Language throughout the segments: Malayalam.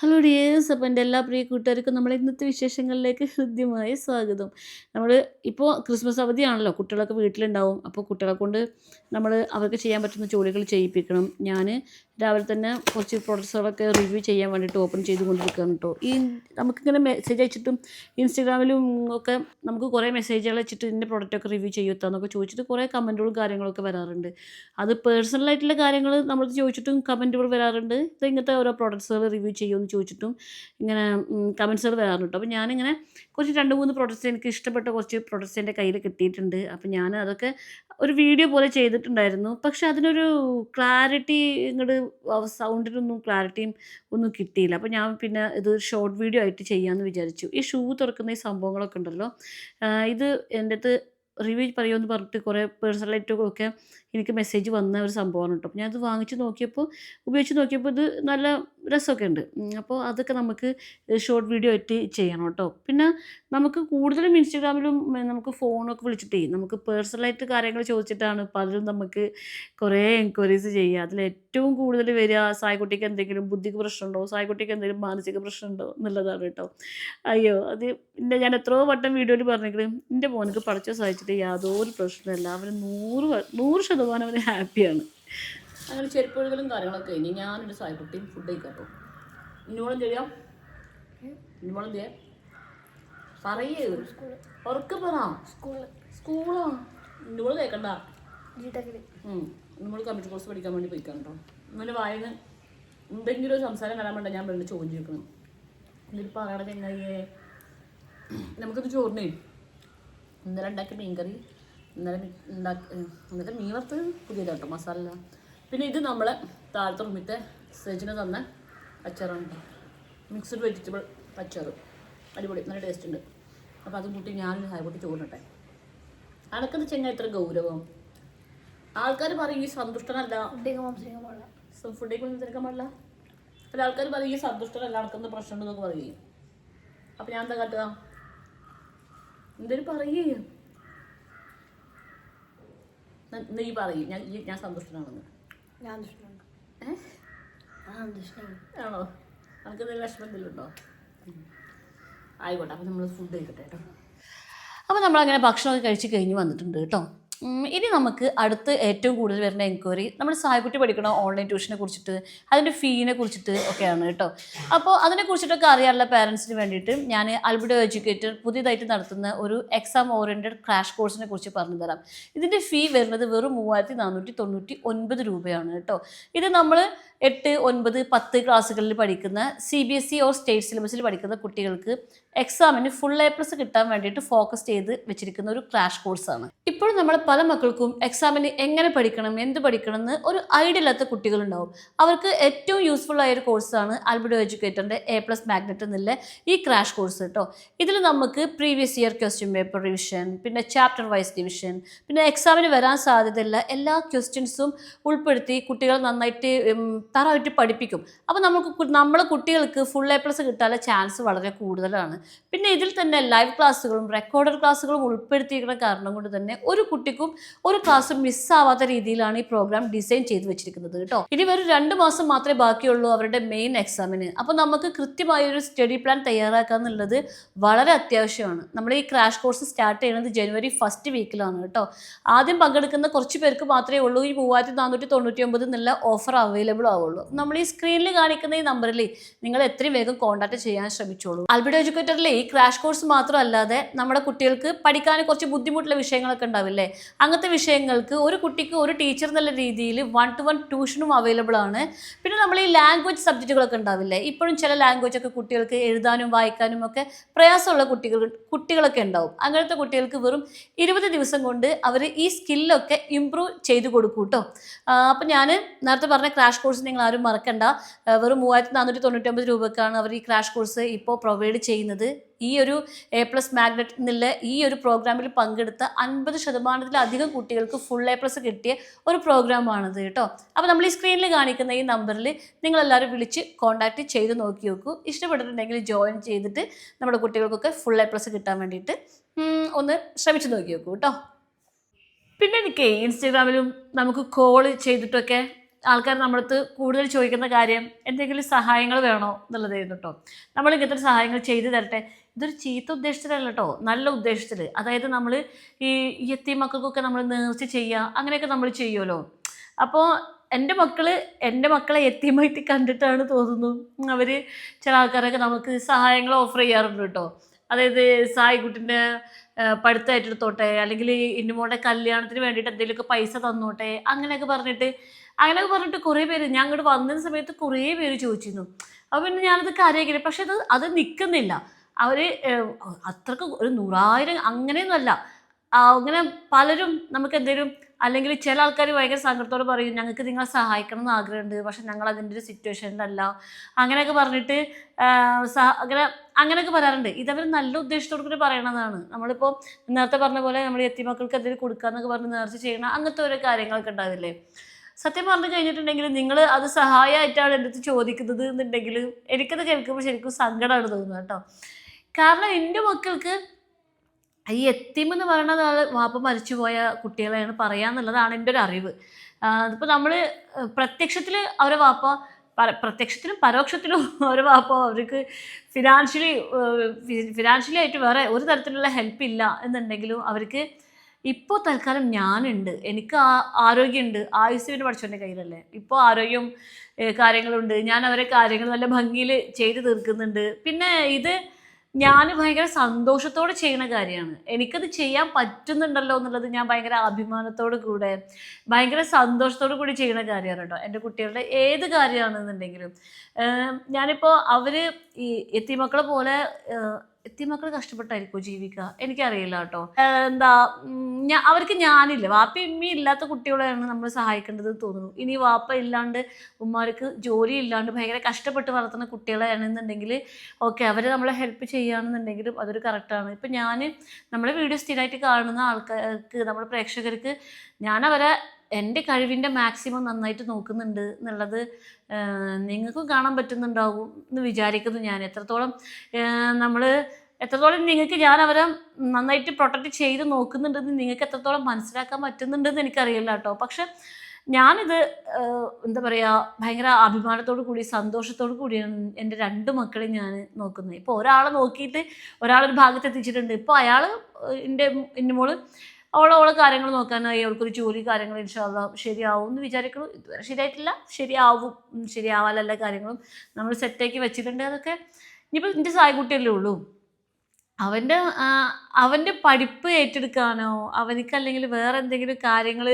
ഹലോ ഡിയേഴ്സ്, അപ്പോൾ എൻ്റെ എല്ലാ പ്രിയ കൂട്ടുകാർക്കും നമ്മളെ ഇന്നത്തെ വിശേഷങ്ങളിലേക്ക് ഹൃദ്യമായ സ്വാഗതം. നമ്മൾ ഇപ്പോൾ ക്രിസ്മസ് അവധിയാണല്ലോ, കുട്ടികളൊക്കെ വീട്ടിലുണ്ടാവും. അപ്പോൾ കുട്ടികളെ കൊണ്ട് നമ്മൾ അവർക്ക് ചെയ്യാൻ പറ്റുന്ന ജോലികൾ ചെയ്യിപ്പിക്കണം. ഞാൻ രാവിലെ തന്നെ കുറച്ച് പ്രൊഡക്ട്സുകളൊക്കെ റിവ്യൂ ചെയ്യാൻ വേണ്ടിയിട്ട് ഓപ്പൺ ചെയ്തുകൊണ്ടിരിക്കുകയാണ് കേട്ടോ. നമുക്കിങ്ങനെ മെസ്സേജ് അയച്ചിട്ടും ഇൻസ്റ്റഗ്രാമിലും ഒക്കെ നമുക്ക് കുറേ മെസ്സേജുകൾ വെച്ചിട്ട് ഇതിൻ്റെ പ്രൊഡക്റ്റൊക്കെ റിവ്യൂ ചെയ്യുത്താന്നൊക്കെ ചോദിച്ചിട്ട് കുറേ കമൻറ്റുകളും കാര്യങ്ങളൊക്കെ വരാറുണ്ട്. അത് പേഴ്സണലായിട്ടുള്ള കാര്യങ്ങൾ നമ്മൾ ചോദിച്ചിട്ടും കമൻറ്റുകൾ വരാറുണ്ട്. ഇത് ഇങ്ങനത്തെ ഓരോ പ്രൊഡക്ട്സുകൾ റിവ്യൂ ചെയ്യുമെന്ന് ചോദിച്ചിട്ടും ഇങ്ങനെ കമൻറ്റ്സുകൾ വരാറുണ്ട്. അപ്പോൾ ഞാനിങ്ങനെ കുറച്ച് 2-3 പ്രൊഡക്ട്സ് എനിക്ക് ഇഷ്ടപ്പെട്ട കുറച്ച് പ്രൊഡക്ട്സ് എൻ്റെ കയ്യിൽ കിട്ടിയിട്ടുണ്ട്. അപ്പോൾ ഞാൻ അതൊക്കെ ഒരു വീഡിയോ പോലെ ചെയ്തിട്ടുണ്ടായിരുന്നു. പക്ഷെ അതിനൊരു ക്ലാരിറ്റി ഇങ്ങോട്ട് സൗണ്ടിനൊന്നും ക്ലാരിറ്റിയും ഒന്നും കിട്ടിയില്ല. അപ്പോൾ ഞാൻ പിന്നെ ഇത് ഷോർട്ട് വീഡിയോ ആയിട്ട് ചെയ്യാമെന്ന് വിചാരിച്ചു. ഈ ഷൂ തുറക്കുന്ന ഈ സംഭവങ്ങളൊക്കെ ഉണ്ടല്ലോ, ഇത് എൻ്റെ അടുത്ത് റിവ്യൂ പറയുമെന്ന് പറഞ്ഞിട്ട് കുറേ പേഴ്സണലായിട്ടൊക്കെ എനിക്ക് മെസ്സേജ് വന്ന ഒരു സംഭവമാണ് കേട്ടോ. അപ്പോൾ ഞാനത് വാങ്ങിച്ച് നോക്കിയപ്പോൾ, ഉപയോഗിച്ച് നോക്കിയപ്പോൾ ഇത് നല്ല രസമൊക്കെ ഉണ്ട്. അപ്പോൾ അതൊക്കെ നമുക്ക് ഷോർട്ട് വീഡിയോ ആയിട്ട് ചെയ്യണം കേട്ടോ. പിന്നെ നമുക്ക് കൂടുതലും ഇൻസ്റ്റഗ്രാമിലും നമുക്ക് ഫോണൊക്കെ വിളിച്ചിട്ടേ നമുക്ക് പേഴ്സണലായിട്ട് കാര്യങ്ങൾ ചോദിച്ചിട്ടാണ് പലരും നമുക്ക് കുറേ എൻക്വയറീസ് ചെയ്യുക. അതിലേറ്റവും കൂടുതൽ വരിക സായ്ക്കുട്ടിക്ക് എന്തെങ്കിലും ബുദ്ധിക്ക് പ്രശ്നമുണ്ടോ, സായ്ക്കുട്ടിക്ക് എന്തെങ്കിലും മാനസിക പ്രശ്നമുണ്ടോ എന്നുള്ളതാണ് കേട്ടോ. അയ്യോ, അത് പിന്നെ ഞാൻ എത്രയോ വട്ടം വീഡിയോയിൽ പറഞ്ഞെങ്കിലും എൻ്റെ മോനക്ക് പഠിച്ച സഹായിച്ചിട്ട് യാതൊരു പ്രശ്നമില്ല. അവന് 100% അവന് ഹാപ്പിയാണ്. അങ്ങനെ ചെരുപ്പുകളും കാര്യങ്ങളൊക്കെ കഴിഞ്ഞ് ഞാനൊരു സായ്ക്കുട്ടിയും ഫുഡ് കഴിക്കാട്ടോ. ഇന്നോളം ചെയ്യാം, ഇന്നോളം ചെയ്യാം പറയേ ഉറക്കെ പറ. സ്കൂളോ ഇന്നോള് കേൾക്കണ്ട. നമ്മൾ കമ്പ്യൂട്ടർ കോഴ്സ് പഠിക്കാൻ വേണ്ടി പോയിക്കാം കേട്ടോ. ഇന്നലെ വായന എന്തെങ്കിലും ഒരു സംസാരം വരാൻ വേണ്ട ഞാൻ വേണ്ടി ചോദ്യം ചോദിക്കണം. എന്നിട്ട് പറയണ ചെങ്ങായിയെ നമുക്കിത് ചോറിനേ ഇന്നലെ ഉണ്ടാക്കിയ മീൻകറി, ഇന്നലെ മീൻ വറുത്ത് പുതിയതാണ് കേട്ടോ, മസാല. പിന്നെ ഇത് നമ്മളെ താഴത്തെ റൂമിലത്തെ സെജിന് തന്ന അച്ചാറാണ്, മിക്സ്ഡ് വെജിറ്റബിൾ അച്ചാറ്. അടിപൊളി, നല്ല ടേസ്റ്റ് ഉണ്ട്. അപ്പോൾ അതും കൂട്ടി ഞാനൊരു ഹായ് കൂട്ടി ചോറിനട്ടെ. അനക്കത് ചെങ്ങായി ഇത്ര ഗൗരവം. ആൾക്കാർ പറയും ഈ സന്തുഷ്ടനല്ല, ഫുഡേക്ക് ഒന്നും തിരക്കാൻ പാടില്ല. അല്ല, ആൾക്കാർ പറയും ഈ സന്തുഷ്ടനല്ല, അനക്കൊന്നും പ്രശ്നമുണ്ടെന്നൊക്കെ പറയും. അപ്പം ഞാൻ എന്താ കാട്ടുക? എന്തേലും പറയേ, നീ പറയും ഞാൻ സന്തുഷ്ടനാണെന്ന്. ആണോ? നമുക്ക് എന്തെങ്കിലും വിഷമം എന്തെങ്കിലും ഉണ്ടോ? ആയിക്കോട്ടെ, അപ്പം നമ്മൾ ഫുഡ് കഴിക്കട്ടെ കേട്ടോ. അപ്പോൾ നമ്മളങ്ങനെ ഭക്ഷണമൊക്കെ കഴിച്ച് കഴിഞ്ഞ് വന്നിട്ടുണ്ട് കേട്ടോ. ഇനി നമുക്ക് അടുത്ത് ഏറ്റവും കൂടുതൽ വരുന്ന എൻക്വയറി നമ്മൾ സായ്ക്കുട്ടി പഠിക്കണ ഓൺലൈൻ ട്യൂഷനെ കുറിച്ചിട്ട്, അതിൻ്റെ ഫീനെ കുറിച്ചിട്ട് ഒക്കെയാണ് കേട്ടോ. അപ്പോൾ അതിനെക്കുറിച്ചിട്ടൊക്കെ അറിയാനുള്ള പാരൻസിന് വേണ്ടിയിട്ട് ഞാൻ അൽബിഡോ എഡ്യൂക്കേറ്റർ പുതിയതായിട്ട് നടത്തുന്ന ഒരു എക്സാം ഓറിയൻറ്റഡ് ക്രാഷ് കോഴ്സിനെ കുറിച്ച് പറഞ്ഞു തരാം. ഇതിൻ്റെ ഫീ വരുന്നത് വെറും 3499 രൂപയാണ് കേട്ടോ. ഇത് നമ്മൾ 8, 9, 10 ക്ലാസ്സുകളിൽ പഠിക്കുന്ന CBSE ഓർ സ്റ്റേറ്റ് സിലബസിൽ പഠിക്കുന്ന കുട്ടികൾക്ക് എക്സാമിന് ഫുൾ A+ കിട്ടാൻ വേണ്ടിയിട്ട് ഫോക്കസ് ചെയ്ത് വെച്ചിരിക്കുന്ന ഒരു ക്രാഷ് കോഴ്സാണ്. ഇപ്പോൾ നമ്മൾ പല മക്കൾക്കും എക്സാമിന് എങ്ങനെ പഠിക്കണം, എന്ത് പഠിക്കണം എന്ന് ഒരു ഐഡിയ ഇല്ലാത്ത കുട്ടികളുണ്ടാവും. അവർക്ക് ഏറ്റവും യൂസ്ഫുൾ ആയ ഒരു കോഴ്സാണ് അൽബിഡോ എഡ്യൂക്കേറ്ററിൻ്റെ A+ മാഗ്നറ്റ് എന്നുള്ള ഈ ക്രാഷ് കോഴ്സ് കേട്ടോ. ഇതിൽ നമുക്ക് previous year question paper revision, പിന്നെ ചാപ്റ്റർ വൈസ് ഡിവിഷൻ, പിന്നെ എക്സാമിന് വരാൻ സാധ്യതയുള്ള എല്ലാ ക്വസ്റ്റ്യൻസും ഉൾപ്പെടുത്തി കുട്ടികൾ നന്നായിട്ട് തറവായിട്ട് പഠിപ്പിക്കും. അപ്പോൾ നമ്മളെ കുട്ടികൾക്ക് ഫുൾ A+ കിട്ടാനുള്ള ചാൻസ് വളരെ കൂടുതലാണ്. പിന്നെ ഇതിൽ തന്നെ ലൈവ് ക്ലാസ്സുകളും റെക്കോർഡഡ് ക്ലാസ്സുകളും ഉൾപ്പെടുത്തിയിരിക്കുന്ന കാരണം കൊണ്ട് തന്നെ ഒരു കുട്ടിക്കും ഒരു ക്ലാസ്സും മിസ്സാവാത്ത രീതിയിലാണ് ഈ പ്രോഗ്രാം ഡിസൈൻ ചെയ്ത് വെച്ചിരിക്കുന്നത് കേട്ടോ. ഇനി ഒരു 2 മാസം മാത്രമേ ബാക്കിയുള്ളൂ അവരുടെ മെയിൻ എക്സാമിന്. അപ്പോൾ നമുക്ക് കൃത്യമായ ഒരു സ്റ്റഡി പ്ലാൻ തയ്യാറാക്കുക എന്നുള്ളത് വളരെ അത്യാവശ്യമാണ്. നമ്മൾ ഈ ക്രാഷ് കോഴ്സ് സ്റ്റാർട്ട് ചെയ്യുന്നത് ജനുവരി 1st വീക്കിലാണ് കേട്ടോ. ആദ്യം പങ്കെടുക്കുന്ന കുറച്ച് പേർക്ക് മാത്രമേ ഉള്ളൂ ഈ 3499 എന്നുള്ള ഓഫർ അവൈലബിൾ ആവുള്ളൂ. നമ്മൾ ഈ സ്ക്രീനിൽ കാണിക്കുന്ന ഈ നമ്പറിൽ നിങ്ങൾ എത്രയും വേഗം കോൺടാക്ട് ചെയ്യാൻ ശ്രമിച്ചോളൂ. അൽബിഡോ എഡ്യൂക്കേറ്ററിലെ ഈ ക്രാഷ് കോഴ്സ് മാത്രമല്ലാതെ നമ്മുടെ കുട്ടികൾക്ക് പഠിക്കാൻ കുറച്ച് ബുദ്ധിമുട്ടുള്ള വിഷയങ്ങളൊക്കെ ഉണ്ടാവില്ലേ, അങ്ങനത്തെ വിഷയങ്ങൾക്ക് ഒരു കുട്ടിക്ക് ഒരു ടീച്ചർ എന്നുള്ള രീതിയിൽ 1-to-1 ട്യൂഷനും അവൈലബിൾ ആണ്. പിന്നെ നമ്മൾ ഈ ലാംഗ്വേജ് സബ്ജക്റ്റുകളൊക്കെ ഉണ്ടാവില്ലേ, ഇപ്പോഴും ചില ലാംഗ്വേജ് ഒക്കെ കുട്ടികൾക്ക് എഴുതാനും വായിക്കാനും ഒക്കെ പ്രയാസമുള്ള കുട്ടികളൊക്കെ ഉണ്ടാവും. അങ്ങനത്തെ കുട്ടികൾക്ക് വെറും 20 ദിവസം കൊണ്ട് അവർ ഈ സ്കില്ലൊക്കെ ഇമ്പ്രൂവ് ചെയ്ത് കൊടുക്കും കേട്ടോ. അപ്പം ഞാൻ നേരത്തെ പറഞ്ഞ ക്രാഷ് കോഴ്സ് നിങ്ങൾ ആരും മറക്കണ്ട. വെറും 3499 രൂപക്കാണ് അവർ ഈ ക്രാഷ് കോഴ്സ് ഇപ്പോൾ പ്രൊവൈഡ് ചെയ്യുന്നത്. ഈ ഒരു A+ മാഗ്നറ്റ് എന്നുള്ള ഈ ഒരു പ്രോഗ്രാമിൽ പങ്കെടുത്ത 50%-ലധികം കുട്ടികൾക്ക് ഫുൾ A+ കിട്ടിയ ഒരു പ്രോഗ്രാമാണിത് കേട്ടോ. അപ്പോൾ നമ്മൾ ഈ സ്ക്രീനിൽ കാണിക്കുന്ന ഈ നമ്പറിൽ നിങ്ങളെല്ലാവരും വിളിച്ച് കോൺടാക്റ്റ് ചെയ്ത് നോക്കി നോക്കൂ. ഇഷ്ടപ്പെട്ടിട്ടുണ്ടെങ്കിൽ ജോയിൻ ചെയ്തിട്ട് നമ്മുടെ കുട്ടികൾക്കൊക്കെ ഫുൾ A+ കിട്ടാൻ വേണ്ടിയിട്ട് ഒന്ന് ശ്രമിച്ച് നോക്കി നോക്കൂ കേട്ടോ. പിന്നെ എനിക്ക് ഇൻസ്റ്റഗ്രാമിലും നമുക്ക് കോൾ ചെയ്തിട്ടൊക്കെ ആൾക്കാർ നമ്മളടുത്ത് കൂടുതൽ ചോദിക്കുന്ന കാര്യം എന്തെങ്കിലും സഹായങ്ങൾ വേണോ എന്നുള്ളതായിരുന്നു കേട്ടോ. നമ്മൾ ഇങ്ങനത്തെ സഹായങ്ങൾ ചെയ്തു തരട്ടെ. ഇതൊരു ചീത്ത ഉദ്ദേശത്തിലല്ല കേട്ടോ, നല്ല ഉദ്ദേശത്തിൽ. അതായത് നമ്മൾ ഈ യത്തീം മക്കൾക്കൊക്കെ നമ്മൾ നേർച്ച ചെയ്യുക, അങ്ങനെയൊക്കെ നമ്മൾ ചെയ്യുമല്ലോ. അപ്പോൾ എൻ്റെ മക്കളെ യത്തീമായിട്ട് കണ്ടിട്ടാണ് തോന്നുന്നു അവർ ചില ആൾക്കാരൊക്കെ നമുക്ക് സഹായങ്ങൾ ഓഫർ ചെയ്യാറുണ്ട് കേട്ടോ. അതായത് സായിക്കുട്ടിൻ്റെ പഠിത്തമായിട്ട് എടുത്തോട്ടെ, അല്ലെങ്കിൽ ഇന്നുമോളുടെ കല്യാണത്തിന് വേണ്ടിയിട്ട് എന്തെങ്കിലുമൊക്കെ പൈസ തന്നോട്ടെ, അങ്ങനെയൊക്കെ പറഞ്ഞിട്ട് കുറേ പേര് ഞാൻ അങ്ങോട്ട് വന്ന സമയത്ത് കുറേ പേര് ചോദിച്ചിരുന്നു. അപ്പോൾ പിന്നെ ഞാനത് കാര്യമാക്കില്ല. പക്ഷെ അത് നിൽക്കുന്നില്ല. അവർ അത്രക്ക് ഒരു 100,000 അങ്ങനെയൊന്നുമല്ല. അങ്ങനെ പലരും നമുക്ക് എന്തെങ്കിലും, അല്ലെങ്കിൽ ചില ആൾക്കാർ ഭയങ്കര സങ്കടത്തോടെ പറയും ഞങ്ങൾക്ക് നിങ്ങളെ സഹായിക്കണം എന്ന് ആഗ്രഹമുണ്ട്, പക്ഷെ ഞങ്ങൾ അതിൻ്റെ ഒരു സിറ്റുവേഷനിലല്ല, അങ്ങനെയൊക്കെ പറഞ്ഞിട്ട് അങ്ങനെയൊക്കെ പറയാറുണ്ട്. ഇതവർ നല്ല ഉദ്ദേശത്തോടു കൂടി പറയണതാണ്. നമ്മളിപ്പോൾ നേരത്തെ പറഞ്ഞ പോലെ നമ്മൾ യത്തീമക്കൾക്ക് എന്തെങ്കിലും കൊടുക്കാന്നൊക്കെ പറഞ്ഞ് നേർച്ച ചെയ്യണം, അങ്ങനത്തെ ഓരോ കാര്യങ്ങളൊക്കെ ഉണ്ടാവില്ലേ. സത്യം പറഞ്ഞു കഴിഞ്ഞിട്ടുണ്ടെങ്കിൽ നിങ്ങൾ അത് സഹായമായിട്ടാണ് എൻ്റെ അടുത്ത് ചോദിക്കുന്നത് എന്നുണ്ടെങ്കിൽ എനിക്കത് കേൾക്കുമ്പോൾ ശരിക്കും സങ്കടമാണ് തോന്നുന്നത് കേട്ടോ. കാരണം എൻ്റെ മക്കൾക്ക് ഈ യത്തീം എന്ന് പറയുന്നത് വാപ്പ മരിച്ചുപോയ കുട്ടികളെയാണ് പറയാന്നുള്ളതാണ് എൻ്റെ ഒരു അറിവ്. അതിപ്പോൾ നമ്മൾ പ്രത്യക്ഷത്തിൽ അവരെ വാപ്പ, പ്രത്യക്ഷത്തിലും പരോക്ഷത്തിലും അവരെ വാപ്പ അവർക്ക് ഫിനാൻഷ്യലി ആയിട്ട് വേറെ ഒരു തരത്തിലുള്ള ഹെൽപ്പ് ഇല്ല എന്നുണ്ടെങ്കിലും അവർക്ക് ഇപ്പോൾ തൽക്കാലം ഞാനുണ്ട്, എനിക്ക് ആരോഗ്യമുണ്ട്. ആയുസ്സിന് പഠിച്ചവൻ്റെ കയ്യിലല്ലേ. ഇപ്പോൾ ആരോഗ്യം കാര്യങ്ങളുണ്ട്. ഞാൻ അവരെ കാര്യങ്ങൾ നല്ല ഭംഗിയിൽ ചെയ്ത് തീർക്കുന്നുണ്ട്. പിന്നെ ഇത് ഞാൻ ഭയങ്കര സന്തോഷത്തോടെ ചെയ്യുന്ന കാര്യമാണ്. എനിക്കത് ചെയ്യാൻ പറ്റുന്നുണ്ടല്ലോ എന്നുള്ളത് ഞാൻ ഭയങ്കര അഭിമാനത്തോടു കൂടെ ഭയങ്കര സന്തോഷത്തോടു കൂടി ചെയ്യുന്ന കാര്യമാണ് കേട്ടോ. എൻ്റെ കുട്ടികളുടെ ഏത് കാര്യമാണെന്നുണ്ടെങ്കിലും ഞാനിപ്പോൾ അവർ ഈ യത്തീമക്കളെ പോലെ യത്തീമക്കൾ കഷ്ടപ്പെട്ടായിരിക്കും ജീവിക്കുക, എനിക്കറിയില്ല കേട്ടോ. അവർക്ക് ഞാനില്ല, വാപ്പയും ഉമ്മയും ഇല്ലാത്ത കുട്ടികളെയാണ് നമ്മൾ സഹായിക്കേണ്ടത് തോന്നുന്നു. ഇനി വാപ്പ ഇല്ലാണ്ട് ഉമ്മാർക്ക് ജോലി ഇല്ലാണ്ട് ഭയങ്കര കഷ്ടപ്പെട്ട് വളർത്തുന്ന കുട്ടികളാണെന്നുണ്ടെങ്കിൽ ഓക്കെ, അവരെ നമ്മളെ ഹെൽപ്പ് ചെയ്യുകയാണെന്നുണ്ടെങ്കിലും അതൊരു കറക്റ്റാണ്. ഇപ്പം നമ്മളെ വീഡിയോ സ്ഥിരമായിട്ട് കാണുന്ന ആൾക്കാർക്ക്, നമ്മുടെ പ്രേക്ഷകർക്ക് ഞാൻ അവരെ എൻ്റെ കഴിവിൻ്റെ മാക്സിമം നന്നായിട്ട് നോക്കുന്നുണ്ട് എന്നുള്ളത് നിങ്ങൾക്കും കാണാൻ പറ്റുന്നുണ്ടാവും എന്ന് വിചാരിക്കുന്നു. ഞാൻ എത്രത്തോളം നിങ്ങൾക്ക് ഞാൻ അവരെ നന്നായിട്ട് പ്രൊട്ടക്റ്റ് ചെയ്ത് നോക്കുന്നുണ്ടെന്ന് നിങ്ങൾക്ക് എത്രത്തോളം മനസ്സിലാക്കാൻ പറ്റുന്നുണ്ടെന്ന് എനിക്കറിയില്ല കേട്ടോ. പക്ഷെ ഞാനിത് എന്താ പറയുക, ഭയങ്കര അഭിമാനത്തോടു കൂടി സന്തോഷത്തോടു കൂടിയാണ് എൻ്റെ 2 മക്കളെയും ഞാൻ നോക്കുന്നത്. ഇപ്പോൾ ഒരാളെ നോക്കിയിട്ട് ഒരാളൊരു ഭാഗത്ത് എത്തിച്ചിട്ടുണ്ട്. ഇപ്പോൾ അയാൾ ഇന്നുമോള് അവളെ കാര്യങ്ങൾ നോക്കാനായി, അവൾക്കൊരു ജോലി കാര്യങ്ങൾ ഇൻഷാ അല്ലാഹ് ശരിയാവും എന്ന് വിചാരിക്കണം. ഇതുവരെ ശരിയായിട്ടില്ല, ശരിയാവാനുള്ള കാര്യങ്ങളും നമ്മൾ സെറ്റാക്കി വെച്ചിട്ടുണ്ട്. അതൊക്കെ ഇനിയിപ്പോൾ എൻ്റെ സായിക്കുട്ടിയല്ലേ ഉള്ളൂ, അവൻ്റെ പഠിപ്പ് ഏറ്റെടുക്കാനോ അവനിക്കല്ലെങ്കിൽ വേറെ എന്തെങ്കിലും കാര്യങ്ങൾ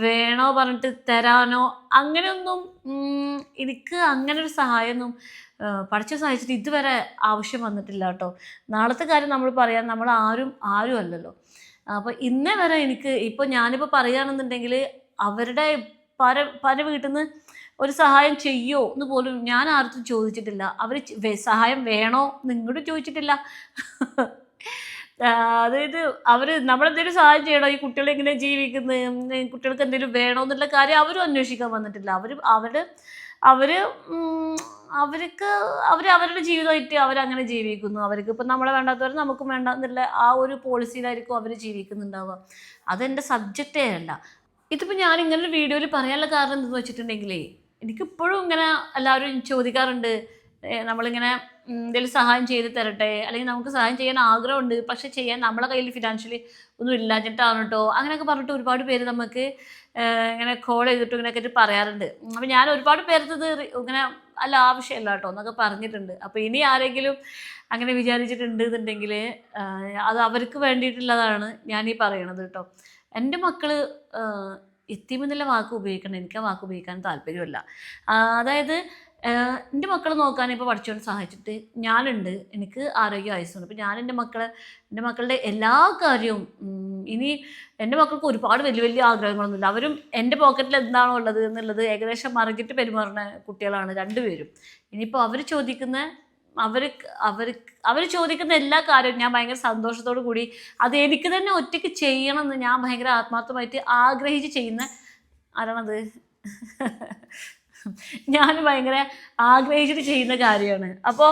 വേണോ പറഞ്ഞിട്ട് തരാനോ അങ്ങനെയൊന്നും എനിക്ക് അങ്ങനെ ഒരു സഹായമൊന്നും പഠിച്ച സഹായിച്ചിട്ട് ഇതുവരെ ആവശ്യം വന്നിട്ടില്ല കേട്ടോ. നാളത്തെ കാര്യം നമ്മൾ പറയാൻ നമ്മൾ ആരും അല്ലല്ലോ. അപ്പോൾ ഇന്നേ വരെ എനിക്ക് ഇപ്പോൾ ഞാനിപ്പോൾ പറയുകയാണെന്നുണ്ടെങ്കിൽ അവരുടെ പല വീട്ടിൽ നിന്ന് ഒരു സഹായം ചെയ്യോ എന്ന് പോലും ഞാൻ ആർക്കും ചോദിച്ചിട്ടില്ല. അവർ സഹായം വേണോ നിങ്ങളോട് ചോദിച്ചിട്ടില്ല. അതായത് നമ്മളെന്തെങ്കിലും സഹായം ചെയ്യണോ, ഈ കുട്ടികളെങ്ങനെ ജീവിക്കുന്നത്, കുട്ടികൾക്ക് എന്തെങ്കിലും വേണോ എന്നുള്ള കാര്യം അവരും അന്വേഷിക്കാൻ വന്നിട്ടില്ല. അവരുടെ ജീവിതമായിട്ട് അവരങ്ങനെ ജീവിക്കുന്നു. അവർക്ക് ഇപ്പം നമ്മളെ വേണ്ടാത്തവർ നമുക്കും വേണ്ട എന്നുള്ള ആ ഒരു പോളിസിയിലായിരിക്കും അവർ ജീവിക്കുന്നുണ്ടാവുക. അതെൻ്റെ സബ്ജക്റ്റേ അല്ല. ഇതിപ്പോൾ ഞാൻ ഇങ്ങനൊരു വീഡിയോയിൽ പറയാനുള്ള കാരണം എന്തെന്ന് വെച്ചിട്ടുണ്ടെങ്കിലേ, എനിക്കിപ്പോഴും ഇങ്ങനെ എല്ലാവരും ചോദിക്കാറുണ്ട്, നമ്മളിങ്ങനെ എന്തെങ്കിലും സഹായം ചെയ്ത് തരട്ടെ, അല്ലെങ്കിൽ നമുക്ക് സഹായം ചെയ്യാൻ ആഗ്രഹമുണ്ട് പക്ഷെ ചെയ്യാൻ നമ്മളെ കയ്യിൽ ഫിനാൻഷ്യലി ഒന്നും ഇല്ലാഞ്ഞിട്ടാണ് കേട്ടോ, അങ്ങനെയൊക്കെ പറഞ്ഞിട്ട് ഒരുപാട് പേര് നമുക്ക് ഇങ്ങനെ കോൾ ചെയ്തിട്ട് ഇങ്ങനെയൊക്കെ പറയാറുണ്ട്. അപ്പം ഞാൻ ഒരുപാട് പേർത്തത് ഇങ്ങനെ അല്ല ആവശ്യമില്ല കേട്ടോ എന്നൊക്കെ പറഞ്ഞിട്ടുണ്ട്. അപ്പോൾ ഇനി ആരെങ്കിലും അങ്ങനെ വിചാരിച്ചിട്ടുണ്ട് എന്നുണ്ടെങ്കിൽ അത് അവർക്ക് വേണ്ടിയിട്ടുള്ളതാണ് ഞാനീ പറയണത് കേട്ടോ. എൻ്റെ മക്കൾ യത്തീം എന്നുള്ള വാക്ക് ഉപയോഗിക്കണം, എനിക്ക് ആ വാക്ക് ഉപയോഗിക്കാൻ താല്പര്യമില്ല. അതായത് എൻ്റെ മക്കളെ നോക്കാൻ ഇപ്പോൾ പഠിച്ചുകൊണ്ട് സഹായിച്ചിട്ട് ഞാനുണ്ട്, എനിക്ക് ആരോഗ്യ ആയുസ്സുണ്ട്. അപ്പോൾ ഞാൻ എൻ്റെ മക്കളുടെ എല്ലാ കാര്യവും ഇനി എൻ്റെ മക്കൾക്ക് ഒരുപാട് വലിയ ആഗ്രഹങ്ങളൊന്നുമില്ല. അവരും എൻ്റെ പോക്കറ്റിൽ എന്താണോ ഉള്ളത് എന്നുള്ളത് ഏകദേശം മറിഞ്ഞിട്ട് പെരുമാറുന്ന കുട്ടികളാണ് 2 പേരും. ഇനിയിപ്പോൾ അവർ ചോദിക്കുന്ന എല്ലാ കാര്യവും ഞാൻ ഭയങ്കര സന്തോഷത്തോടു കൂടി അത് എനിക്ക് തന്നെ ഒറ്റയ്ക്ക് ചെയ്യണമെന്ന് ഞാൻ ഭയങ്കര ആത്മാർത്ഥമായിട്ട് ആഗ്രഹിച്ച് ചെയ്യുന്ന ആരാണത് ഞാൻ ഭയങ്കര ആഗ്രഹിച്ചിട്ട് ചെയ്യുന്ന കാര്യമാണ്. അപ്പോൾ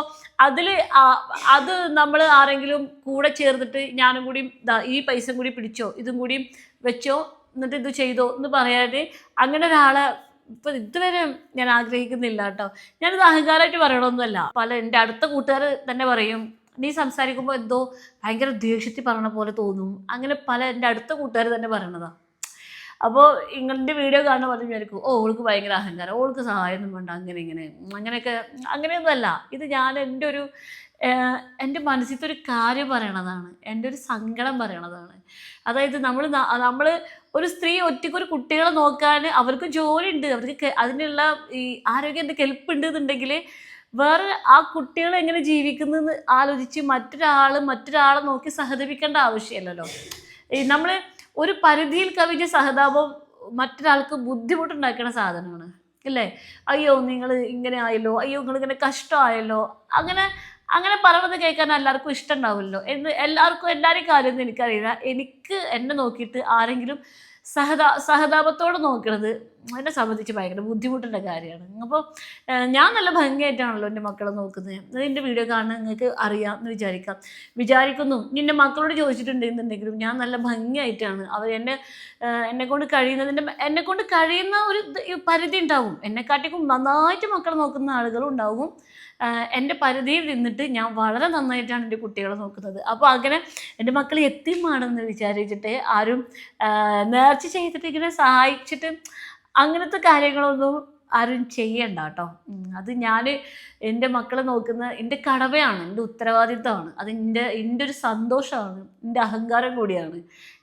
അത് നമ്മൾ ആരെങ്കിലും കൂടെ ചേർന്നിട്ട് ഞാനും കൂടി ഈ പൈസ കൂടി പിടിച്ചോ, ഇതും കൂടി വെച്ചോ, എന്നിട്ട് ഇത് ചെയ്തോ എന്ന് പറയാതെ അങ്ങനെ ഒരാളെ ഇപ്പം ഇതുവരെ ഞാൻ ആഗ്രഹിക്കുന്നില്ല കേട്ടോ. ഞാനിത് അഹങ്കാരമായിട്ട് പറയണമെന്നല്ല. എൻ്റെ അടുത്ത കൂട്ടുകാർ തന്നെ പറയും, നീ സംസാരിക്കുമ്പോൾ എന്തോ ഭയങ്കര ദേഷ്യത്തിൽ പറയണ പോലെ തോന്നും. അങ്ങനെ എൻ്റെ അടുത്ത കൂട്ടുകാർ തന്നെ പറയണതാണ്. അപ്പോൾ ഇങ്ങനത്തെ വീഡിയോ കാണുന്ന പോലെ വിചാരിക്കും, ഓ ഓൾക്ക് ഭയങ്കര അഹങ്കാരം, ഓൾക്ക് സഹായമൊന്നും വേണ്ട, അങ്ങനെയൊക്കെ. അങ്ങനെയൊന്നുമല്ല. ഇത് ഞാൻ എൻ്റെ മനസ്സിലത്തെ ഒരു കാര്യം പറയണതാണ്, എൻ്റെ ഒരു സങ്കടം പറയണതാണ്. അതായത് നമ്മൾ ഒരു സ്ത്രീ ഒറ്റയ്ക്ക് ഒരു കുട്ടികളെ നോക്കാൻ അവർക്ക് ജോലി ഉണ്ട്, അവർക്ക് അതിനുള്ള ഈ ആരോഗ്യത്തിൻ്റെ കെൽപ്പുണ്ട് എന്നുണ്ടെങ്കിൽ വേറെ ആ കുട്ടികൾ എങ്ങനെ ജീവിക്കുന്നതെന്ന് ആലോചിച്ച് മറ്റൊരാളെ നോക്കി സഹതപിക്കേണ്ട ആവശ്യമില്ലല്ലോ. നമ്മൾ ഒരു പരിധിയിൽ കവിഞ്ഞ സഹതാപം മറ്റൊരാൾക്ക് ബുദ്ധിമുട്ടുണ്ടാക്കുന്ന സാധനമാണ് അല്ലേ. അയ്യോ നിങ്ങൾ ഇങ്ങനെ ആയല്ലോ, അയ്യോ നിങ്ങൾ ഇങ്ങനെ കഷ്ടമായല്ലോ, അങ്ങനെ പറയണത് കേൾക്കാൻ എല്ലാവർക്കും ഇഷ്ടം ഉണ്ടാവില്ലല്ലോ. എല്ലാവരെയും കാര്യമൊന്നും എനിക്കറിയില്ല. എനിക്ക് എന്നെ നോക്കിയിട്ട് ആരെങ്കിലും സഹതാപത്തോടെ നോക്കുന്നത് എന്നെ സംബന്ധിച്ച് ഭയങ്കര ബുദ്ധിമുട്ടുള്ള കാര്യമാണ്. അപ്പോൾ ഞാൻ നല്ല ഭംഗിയായിട്ടാണല്ലോ എൻ്റെ മക്കളെ നോക്കുന്നത്. അത് എൻ്റെ വീഡിയോ കാണുന്ന നിങ്ങൾക്ക് അറിയാമെന്ന് വിചാരിക്കുന്നു. എൻ്റെ മക്കളോട് ചോദിച്ചിട്ടുണ്ടെന്നുണ്ടെങ്കിലും ഞാൻ നല്ല ഭംഗിയായിട്ടാണ് എന്നെക്കൊണ്ട് കഴിയുന്ന ഒരു പരിധി ഉണ്ടാവും. എന്നെക്കാട്ടിക്കും നന്നായിട്ട് മക്കളെ നോക്കുന്ന ആളുകളും ഉണ്ടാവും. എൻ്റെ പരിധിയിൽ നിന്നിട്ട് ഞാൻ വളരെ നന്നായിട്ടാണ് എൻ്റെ കുട്ടികളെ നോക്കുന്നത്. അപ്പോൾ അങ്ങനെ എൻ്റെ മക്കൾ യത്തീമാണെന്ന് വിചാരിച്ചിട്ട് ആരും നേർച്ച ചെയ്തിട്ട് ഇങ്ങനെ സഹായിച്ചിട്ട് അങ്ങനത്തെ കാര്യങ്ങളൊന്നും ആരും ചെയ്യണ്ട കേട്ടോ. അത് ഞാൻ എൻ്റെ മക്കളെ നോക്കുന്ന എൻ്റെ കടമയാണ്, എൻ്റെ ഉത്തരവാദിത്തമാണ്. അത് എൻ്റെ ഒരു സന്തോഷമാണ്, എൻ്റെ അഹങ്കാരം കൂടിയാണ്.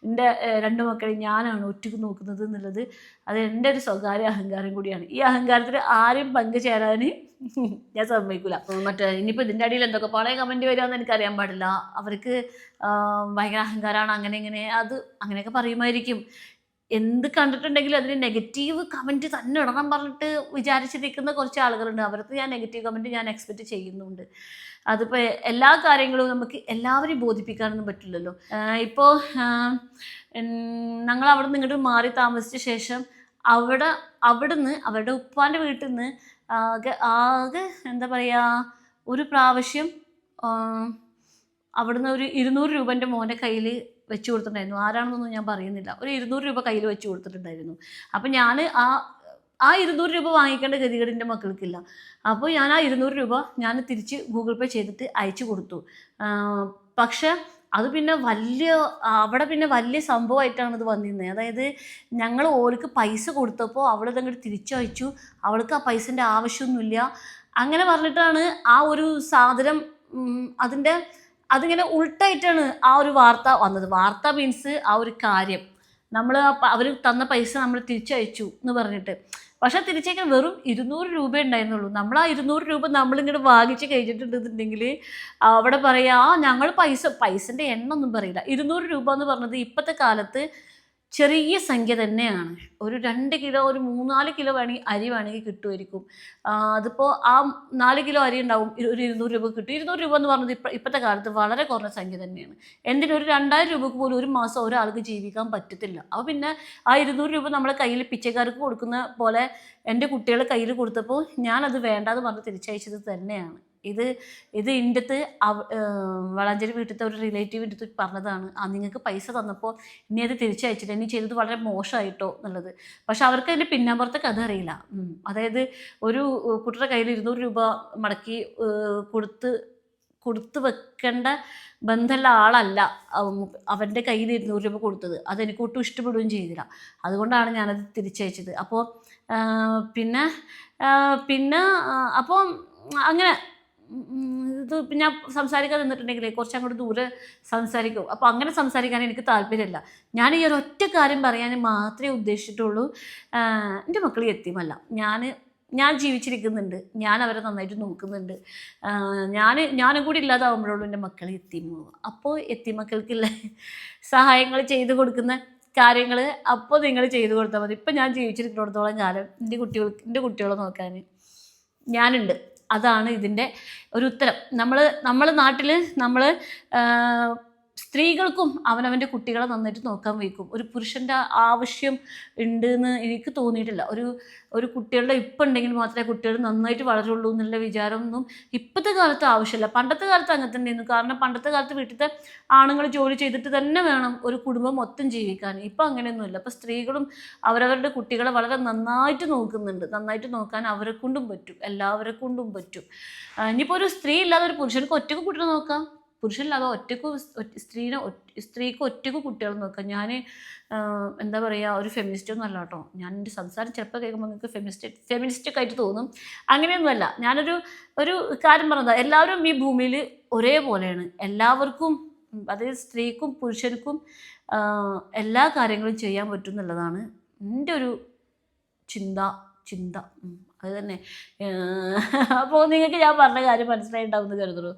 എൻ്റെ 2 മക്കളെ ഞാനാണ് ഒറ്റയ്ക്ക് നോക്കുന്നത് എന്നുള്ളത് അത് എൻ്റെ ഒരു സ്വകാര്യ അഹങ്കാരം കൂടിയാണ്. ഈ അഹങ്കാരത്തിൽ ആരും പങ്കുചേരാൻ ഞാൻ സമ്മതിക്കില്ല. ഇനിയിപ്പോൾ ഇതിൻ്റെ അടിയിൽ എന്തൊക്കെ പഴയ കമൻറ്റ് വരികയെന്ന് എനിക്കറിയാൻ പാടില്ല. അവർക്ക് ഭയങ്കര അഹങ്കാരമാണ്, അങ്ങനെയൊക്കെ പറയുമായിരിക്കും. എന്ത് കണ്ടിട്ടുണ്ടെങ്കിലും അതിന് നെഗറ്റീവ് കമൻറ്റ് തന്നെ ഇടണം പറഞ്ഞിട്ട് വിചാരിച്ചിരിക്കുന്ന കുറച്ച് ആളുകളുണ്ട്. അവർക്ക് ഞാൻ നെഗറ്റീവ് കമൻറ്റ് ഞാൻ എക്സ്പെക്റ്റ് ചെയ്യുന്നുണ്ട്. അതിപ്പോൾ എല്ലാ കാര്യങ്ങളും നമുക്ക് എല്ലാവരെയും ബോധിപ്പിക്കാനൊന്നും പറ്റില്ലല്ലോ. ഇപ്പോൾ ഞങ്ങൾ അവിടെ നിന്ന് ഇങ്ങോട്ട് മാറി താമസിച്ച ശേഷം അവിടുന്ന് അവരുടെ ഉപ്പാൻ്റെ വീട്ടിൽ നിന്ന് ആകെ എന്താ പറയുക, ഒരു പ്രാവശ്യം അവിടുന്ന് ഒരു 200 രൂപ എൻ്റെ മോൻ്റെ കയ്യിൽ വെച്ച് കൊടുത്തിട്ടുണ്ടായിരുന്നു. ആരാണെന്നൊന്നും ഞാൻ പറയുന്നില്ല. ഒരു 200 രൂപ കയ്യിൽ വെച്ച് കൊടുത്തിട്ടുണ്ടായിരുന്നു. അപ്പം ഞാൻ ആ 200 രൂപ വാങ്ങിക്കേണ്ട ഗതികേട് എൻ്റെ മക്കൾക്കില്ല. അപ്പോൾ ഞാൻ ആ 200 രൂപ ഞാൻ തിരിച്ച് ഗൂഗിൾ പേ ചെയ്തിട്ട് അയച്ചു കൊടുത്തു. പക്ഷേ അത് പിന്നെ അവിടെ വലിയ സംഭവമായിട്ടാണ് ഇത് വന്നിരുന്നത്. അതായത് ഞങ്ങൾ ഓർക്ക് പൈസ കൊടുത്തപ്പോൾ അവളതങ്ങോട്ട് തിരിച്ചയച്ചു, അവൾക്ക് ആ പൈസൻ്റെ ആവശ്യമൊന്നുമില്ല, അങ്ങനെ പറഞ്ഞിട്ടാണ് ആ ഒരു സാധനം അതിങ്ങനെ ഉൾട്ടായിട്ടാണ് ആ ഒരു വാർത്ത വന്നത്. വാർത്ത മീൻസ് ആ ഒരു കാര്യം അവർ തന്ന പൈസ നമ്മൾ തിരിച്ചയച്ചു എന്ന് പറഞ്ഞിട്ട്. പക്ഷെ തിരിച്ചയക്കാൻ വെറും 200 രൂപ ഉണ്ടായിരുന്നുള്ളൂ. നമ്മൾ ആ 200 രൂപ നമ്മളിങ്ങോട്ട് വാങ്ങിച്ച് കഴിഞ്ഞിട്ടുണ്ടെന്നുണ്ടെങ്കിൽ അവിടെ പറയാ ഞങ്ങൾ പൈസൻ്റെ എണ്ണൊന്നും പറയില്ല. 200 രൂപ എന്ന് പറഞ്ഞത് ഇപ്പോഴത്തെ കാലത്ത് ചെറിയ സംഖ്യ തന്നെയാണ്. ഒരു 2 കിലോ ഒരു 3-4 കിലോ അരി വേണമെങ്കിൽ കിട്ടുമായിരിക്കും. അതിപ്പോൾ ആ 4 കിലോ അരി ഉണ്ടാവും, ഒരു 200 രൂപ കിട്ടും. 200 രൂപ എന്ന് പറഞ്ഞത് ഇപ്പോഴത്തെ കാലത്ത് വളരെ കുറഞ്ഞ സംഖ്യ തന്നെയാണ്. എന്തിനും ഒരു 2000 രൂപക്ക് പോലും ഒരു മാസം ഒരാൾക്ക് ജീവിക്കാൻ പറ്റത്തില്ല. അപ്പോൾ പിന്നെ ആ 200 രൂപ നമ്മളെ കയ്യിൽ പിച്ചക്കാർക്ക് കൊടുക്കുന്ന പോലെ എൻ്റെ കുട്ടികളെ കയ്യിൽ കൊടുത്തപ്പോൾ ഞാനത് വേണ്ടാന്ന് പറഞ്ഞ് തിരിച്ചയച്ചത് തന്നെയാണ്. ഇത് എൻ്റെ അടുത്ത് വളാഞ്ചേരി വീട്ടിലത്തെ ഒരു റിലേറ്റീവ് എൻ്റെ അടുത്ത് പറഞ്ഞതാണ്. നിങ്ങൾക്ക് പൈസ തന്നപ്പോൾ ഇനി അത് തിരിച്ചയച്ചില്ല, ഇനി ചെയ്തത് വളരെ മോശമായിട്ടോ എന്നുള്ളത്. പക്ഷെ അവർക്ക് അതിൻ്റെ പിന്നാമ്പുറത്തെ കഥ അറിയില്ല. അതായത് ഒരു കുട്ടിയുടെ കയ്യിൽ 200 രൂപ മടക്കി കൊടുത്ത് വെക്കേണ്ട ബന്ധമുള്ള ആളല്ല അവൻ്റെ കയ്യിൽ 200 രൂപ കൊടുത്തത്. അതെനിക്ക് ഒട്ടും ഇഷ്ടപ്പെടുകയും ചെയ്തില്ല. അതുകൊണ്ടാണ് ഞാനത് തിരിച്ചയച്ചത്. അപ്പോൾ അപ്പോൾ അങ്ങനെ ഇത് ഞാൻ സംസാരിക്കാൻ നിന്നിട്ടുണ്ടെങ്കിൽ കുറച്ച് അങ്ങോട്ട് ദൂരെ സംസാരിക്കും. അപ്പോൾ അങ്ങനെ സംസാരിക്കാൻ എനിക്ക് താല്പര്യമില്ല. ഞാൻ ഈ ഒരു ഒറ്റ കാര്യം പറയാൻ മാത്രമേ ഉദ്ദേശിച്ചിട്ടുള്ളൂ. എൻ്റെ മക്കൾ യത്തീമല്ല. ഞാൻ ജീവിച്ചിരിക്കുന്നുണ്ട്, ഞാൻ അവരെ നന്നായിട്ട് നോക്കുന്നുണ്ട്. ഞാനും കൂടി ഇല്ലാതാവുമ്പോഴുള്ളൂ എൻ്റെ മക്കൾ യത്തീമാവുക. അപ്പോൾ യത്തീമക്കൾക്കുള്ള സഹായങ്ങൾ ചെയ്തു കൊടുക്കുന്ന കാര്യങ്ങൾ അപ്പോൾ നിങ്ങൾ ചെയ്തു കൊടുത്താൽ മതി. ഇപ്പം ഞാൻ ജീവിച്ചിരിക്കുന്നിടത്തോളം കാലം എൻ്റെ കുട്ടികളെ നോക്കാൻ ഞാനുണ്ട്. അതാണ് ഇതിൻ്റെ ഒരു ഉത്തരം. നമ്മൾ നാട്ടിൽ സ്ത്രീകൾക്കും അവനവൻ്റെ കുട്ടികളെ നന്നായിട്ട് നോക്കാൻ വയ്ക്കും. ഒരു പുരുഷൻ്റെ ആവശ്യം ഉണ്ട് എന്ന് എനിക്ക് തോന്നിയിട്ടില്ല. ഒരു കുട്ടികളുടെ ഇപ്പം ഉണ്ടെങ്കിൽ മാത്രമേ കുട്ടികൾ നന്നായിട്ട് വളരുള്ളൂ എന്നുള്ള വിചാരമൊന്നും ഇപ്പോഴത്തെ കാലത്ത് ആവശ്യമില്ല. പണ്ടത്തെ കാലത്ത് അങ്ങനെ തന്നെയായിരുന്നു. കാരണം പണ്ടത്തെ കാലത്ത് വീട്ടിലത്തെ ആണുങ്ങൾ ജോലി ചെയ്തിട്ട് തന്നെ വേണം ഒരു കുടുംബം മൊത്തം ജീവിക്കാൻ. ഇപ്പം അങ്ങനെയൊന്നുമില്ല. ഇപ്പം സ്ത്രീകളും അവരവരുടെ കുട്ടികളെ വളരെ നന്നായിട്ട് നോക്കുന്നുണ്ട്. നന്നായിട്ട് നോക്കാൻ അവരെ കൊണ്ടും പറ്റും, എല്ലാവരെ കൊണ്ടും പറ്റും. ഇനിയിപ്പോൾ ഒരു സ്ത്രീ ഇല്ലാതെ ഒരു പുരുഷനക്ക് ഒറ്റയ്ക്ക് കുട്ടികളെ നോക്കാം, പുരുഷനില്ലാതെ സ്ത്രീക്ക് ഒറ്റയ്ക്ക് കുട്ടികളെ നോക്കാം. ഞാൻ എന്താ പറയുക, ഒരു ഫെമിനിസ്റ്റൊന്നും അല്ല കേട്ടോ. ഞാൻ എൻ്റെ സംസാരം ചിലപ്പോൾ കേൾക്കുമ്പോൾ നിങ്ങൾക്ക് ഫെമിനിസ്റ്റൊക്കെ ആയിട്ട് തോന്നും. അങ്ങനെയൊന്നുമല്ല. ഒരു കാര്യം പറഞ്ഞതാണ്, എല്ലാവരും ഈ ഭൂമിയിൽ ഒരേപോലെയാണ്. എല്ലാവർക്കും, അതായത് സ്ത്രീക്കും പുരുഷനും എല്ലാ കാര്യങ്ങളും ചെയ്യാൻ പറ്റും എന്നുള്ളതാണ് എൻ്റെ ഒരു ചിന്ത. അത് തന്നെ. അപ്പോൾ നിങ്ങൾക്ക് ഞാൻ പറഞ്ഞ കാര്യം മനസ്സിലായിട്ടുണ്ടാവുമെന്ന് കരുതുന്നു.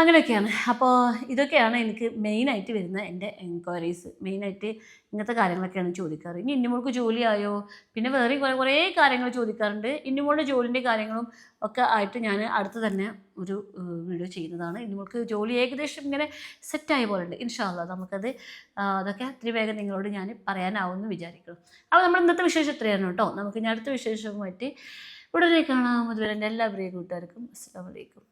അങ്ങനെയൊക്കെയാണ്. അപ്പോൾ ഇതൊക്കെയാണ് എനിക്ക് മെയിനായിട്ട് വരുന്ന എൻ്റെ എൻക്വയറീസ്. മെയിനായിട്ട് ഇങ്ങനത്തെ കാര്യങ്ങളൊക്കെയാണ് ചോദിക്കാറ്. ഇനി ഇന്നുമോൾക്ക് ജോലിയായോ, പിന്നെ വേറെ കുറേ കാര്യങ്ങൾ ചോദിക്കാറുണ്ട്. ഇന്നുമോളുടെ ജോലിൻ്റെ കാര്യങ്ങളും ഒക്കെ ആയിട്ട് ഞാൻ അടുത്ത് തന്നെ ഒരു വീഡിയോ ചെയ്യുന്നതാണ്. ഇന്നുമോൾക്ക് ജോലി ഏകദേശം ഇങ്ങനെ സെറ്റായ പോലെ ഉണ്ട്. ഇൻഷാ അല്ലാ നമുക്കത് അതൊക്കെ അത്രയും വേഗം നിങ്ങളോട് ഞാൻ പറയാനാവുമെന്ന് വിചാരിക്കുന്നു. അപ്പോൾ നമ്മൾ ഇന്നത്തെ വിശേഷം ഇത്രയാണ് കേട്ടോ. നമുക്ക് ഇനി അടുത്ത വിശേഷവുമായിട്ട് ഉടനെ കാണാം. അതുവരെ എൻ്റെ എല്ലാ പ്രിയ കൂട്ടുകാർക്കും അസ്സലാമു അലൈക്കും.